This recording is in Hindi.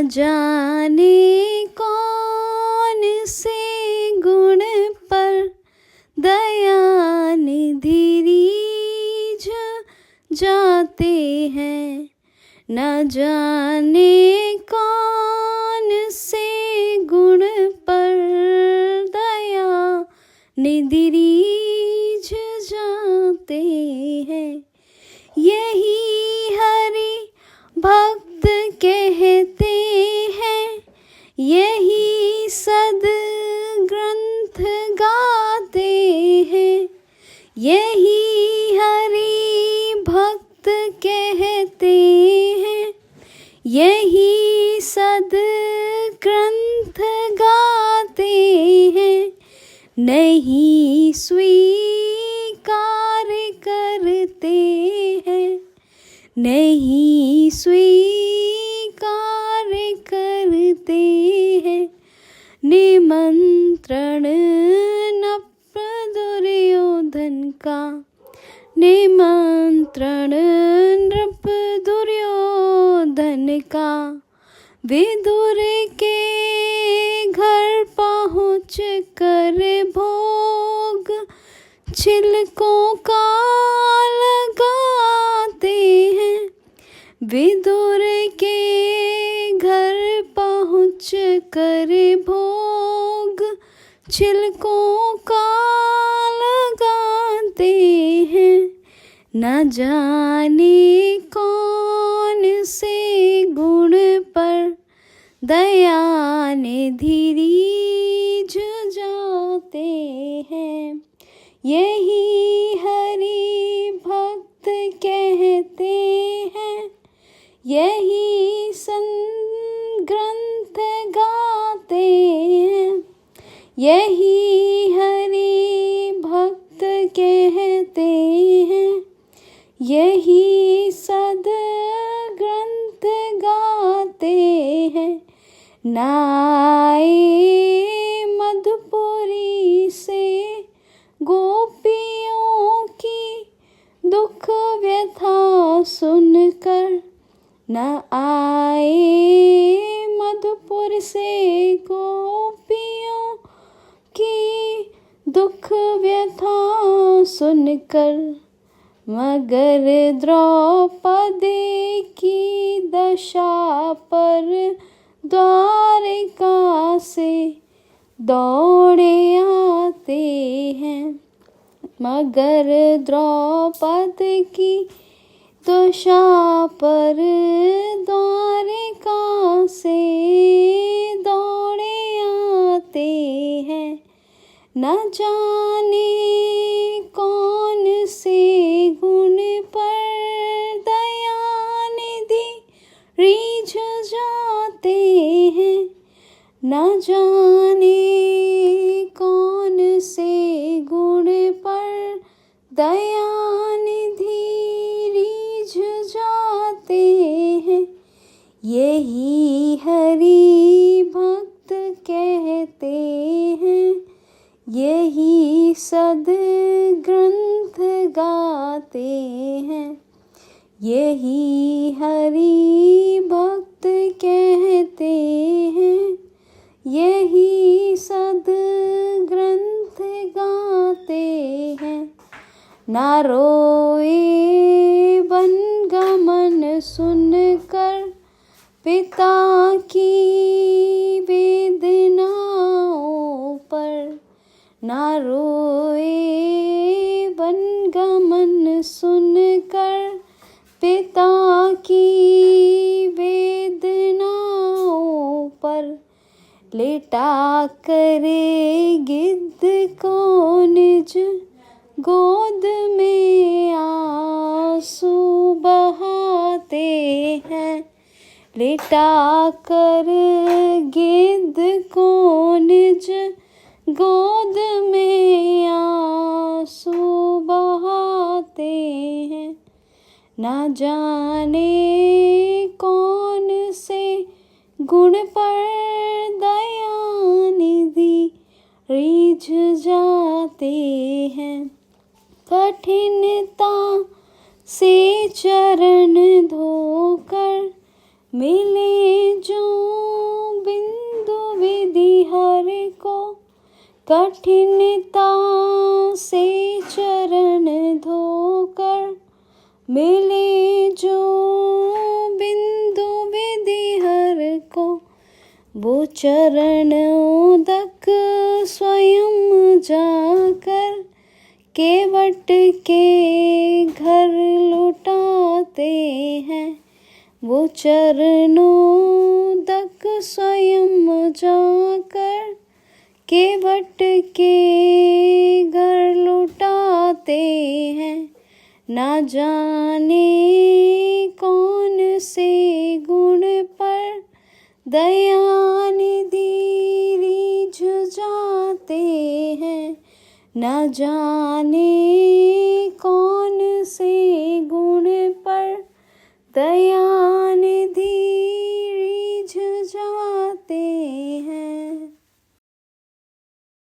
जाने कौन से गुण पर दया निधि रीझ जाते हैं। न जाने कौन से गुण पर दया निधि रीझ जाते हैं। यही हरि भक्त कहते हैं, यही सद ग्रंथ गाते हैं। यही हरि भक्त कहते हैं, यही सद ग्रंथ गाते हैं। नहीं स्वीकार करते हैं, नहीं स्वीकार करते हैं। निमंत्रण नृप दुर्योधन का, निमंत्रण नृप दुर्योधन का। विदुर के घर पहुँच कर भोग छिलकों का लगाते हैं। विदुर के घर पहुँच कर भोग छिलकों का लगाते हैं। न जाने कौन से गुण पर दया निधि रीझ जाते हैं। यही हरि भक्त कहते हैं, यही ग्रंथ गाते हैं। यही हरि भक्त कहते हैं, यही सद ग्रंथ गाते हैं। नाए मधुपुरी से गोपियों की दुख व्यथा सुनकर, न आए मधुपुर से गोपियों की दुख व्यथा सुनकर। मगर द्रौपदी की दशा पर द्वारिका से दौड़े आते हैं। मगर द्रौपदी की दशा पर द्वारिका से दौड़े आते हैं। न जाने कौन से गुण पर दया निधि रीझ जाते हैं। न जाने कौन से गुण पर दया निधि रीझ जाते हैं। यही हरि भक्त कहते हैं, यही सद ग्रंथ गाते हैं। यही हरि भक्त कहते हैं, यही सद ग्रंथ गाते हैं। ना रोए वनगमन सुनकर पिता की वेदनाओं पर। ना रोए वनगमन सुनकर पिता की वेदनाओं पर। लेटा करे गिद्ध को निज गोद में आंसू बहाते हैं। लेटा कर गिद्ध को निज गोद में आंसू बहाते हैं। ना जाने कौन से गुण पर दया निधि रीझ जाते हैं। कठिनता से चरण धोकर मिले जो बिंदु विधि हर को, कठिनता से चरण धोकर। मिले जो बिंदु विधि हर को, वो चरण उदक स्वयं जाकर। केवट के घर लुटाते हैं, वो चरणोदक स्वयं जाकर। केवट के घर लुटाते हैं, ना जाने कौन से गुण पर दयानिधि रीझ जाते हैं। ना जाने कौन से गुण पर दया